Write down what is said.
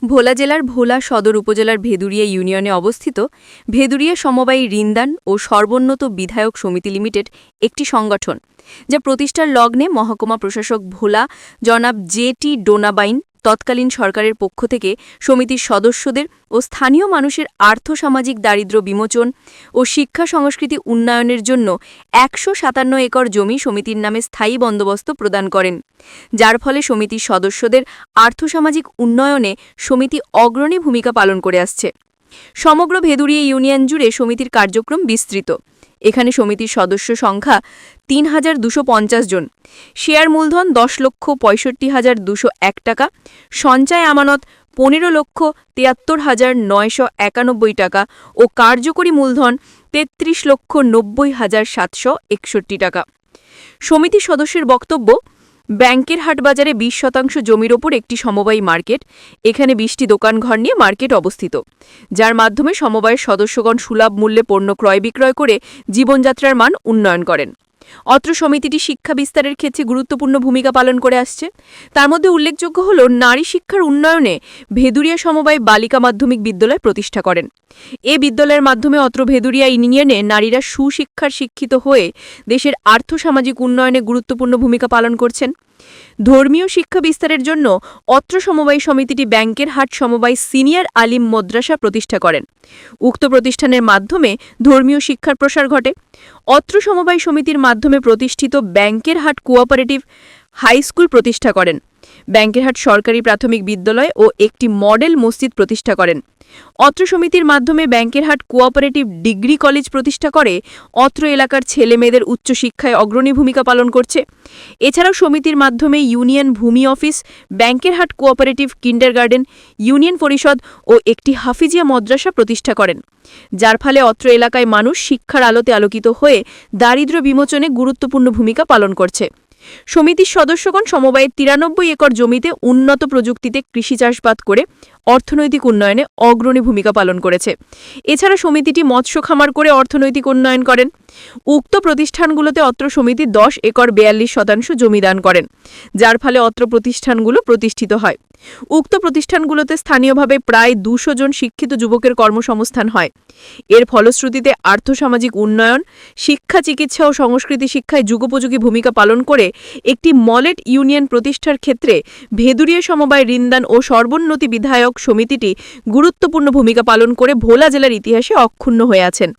ভোলা জেলার ভোলা সদর উপজেলার ভেদুরিয়া ইউনিয়নে অবস্থিত ভেদুরিয়া সমবায়ী ঋণদান ও সর্বোন্নত বিধায়ক সমিতি লিমিটেড একটি সংগঠন, যা প্রতিষ্ঠার লগ্নে মহকুমা প্রশাসক ভোলা জনাব জে.টি. ডোনাবাইন তৎকালীন সরকারের পক্ষ থেকে সমিতির সদস্যদের ও স্থানীয় মানুষের আর্থসামাজিক দারিদ্র্য বিমোচন ও শিক্ষা সংস্কৃতি উন্নয়নের জন্য ১৫৭ একর জমি সমিতির নামে স্থায়ী বন্দোবস্ত প্রদান করেন, যার ফলে সমিতির সদস্যদের আর্থসামাজিক উন্নয়নে সমিতি অগ্রণী ভূমিকা পালন করে আসছে। সমগ্র ভেদুরিয়া ইউনিয়ন জুড়ে সমিতির কার্যক্রম বিস্তৃত। এখানে সমিতির সদস্য সংখ্যা ৩,২৫০ জন, শেয়ার মূলধন ১০,৬৫,২০১ টাকা, সঞ্চয় আমানত ১৫,৭৩,৯৯১ টাকা ও কার্যকরী মূলধন ৩৩,৯০,৭৬১ টাকা। সমিতির সদস্যের বক্তব্য, ব্যাংকের হাটবাজারে ২০% জমির ওপর একটি সমবায়ী মার্কেট, এখানে ২০টি দোকানঘর নিয়ে মার্কেট অবস্থিত, যার মাধ্যমে সমবায়ের সদস্যগণ সুলভ মূল্যে পণ্য ক্রয় বিক্রয় করে জীবনযাত্রার মান উন্নয়ন করেন। অত্র সমিতিটি শিক্ষা বিস্তারের ক্ষেত্রে গুরুত্বপূর্ণ ভূমিকা পালন করে আসছে। তার মধ্যে উল্লেখযোগ্য হল নারী শিক্ষার উন্নয়নে ভেদুরিয়া সমবায় বালিকা মাধ্যমিক বিদ্যালয় প্রতিষ্ঠা করেন। এ বিদ্যালয়ের মাধ্যমে অত্র ভেদুরিয়া ইউনিয়নে নারীরা সুশিক্ষার শিক্ষিত হয়ে দেশের আর্থসামাজিক উন্নয়নে গুরুত্বপূর্ণ ভূমিকা পালন করছেন। ধর্মীয় শিক্ষা বিস্তারের জন্য অত্র সমবায় সমিতিটি ব্যাংকের হাট সমবায় সিনিয়র আলিম মাদ্রাসা প্রতিষ্ঠা করেন। উক্ত প্রতিষ্ঠানের মাধ্যমে ধর্মীয় শিক্ষার প্রসার ঘটে। অত্র সমবায় সমিতির মাধ্যমে প্রতিষ্ঠিত ব্যাংকের হাট কোঅপারেটিভ হাই স্কুল প্রতিষ্ঠা করেন। ব্যাংকের হাট সরকারি প্রাথমিক বিদ্যালয় ও একটি মডেল মসজিদ প্রতিষ্ঠা করেন। অত্র সমিতির মাধ্যমে ব্যাংকের হাট কোঅপারেটিভ ডিগ্রি কলেজ প্রতিষ্ঠা করে অত্র এলাকার ছেলেমেয়েদের উচ্চশিক্ষায় অগ্রণী ভূমিকা পালন করছে। এছাড়াও সমিতির মাধ্যমে ইউনিয়ন ভূমি অফিস, ব্যাংকের হাট কোঅপারেটিভ কিন্ডারগার্টেন, ইউনিয়ন পরিষদ ও একটি হাফিজিয়া মাদ্রাসা প্রতিষ্ঠা করেন, যার ফলে অত্র এলাকায় মানুষ শিক্ষার আলোতে আলোকিত হয়ে দারিদ্র্য বিমোচনে গুরুত্বপূর্ণ ভূমিকা পালন করছে। সমিতির সদস্যগণ সমবায়ের ৯৩ একর জমিতে উন্নত প্রযুক্তিতে কৃষি চাষাবাদ করে অর্থনৈতিক উন্নয়নে অগ্রণী ভূমিকা পালন করেছে। এছাড়া সমিতিটি মৎস্য খামার করে অর্থনৈতিক উন্নয়ন করেন। উক্ত প্রতিষ্ঠানগুলোতে অত্র সমিতি ১০ একর ৪২% জমি দান করেন, যার ফলে অত্র প্রতিষ্ঠানগুলো প্রতিষ্ঠিত হয়। উক্ত প্রতিষ্ঠানগুলোতে স্থানীয়ভাবে প্রায় ২০০ জন শিক্ষিত যুবকের কর্মসংস্থান হয়। এর ফলশ্রুতিতে আর্থসামাজিক উন্নয়ন, শিক্ষা, চিকিৎসা ও সংস্কৃতি শিক্ষায় যুগোপযোগী ভূমিকা পালন করে একটি মডেল ইউনিয়ন প্রতিষ্ঠার ক্ষেত্রে ভেদুরিয়া সমবায় ঋণদান ও সর্বোন্নতি বিধায়ক সমিতিটি গুরুত্বপূর্ণ ভূমিকা পালন করে ভোলা জেলার ইতিহাসে অক্ষুণ্ণ হয়ে আছেন।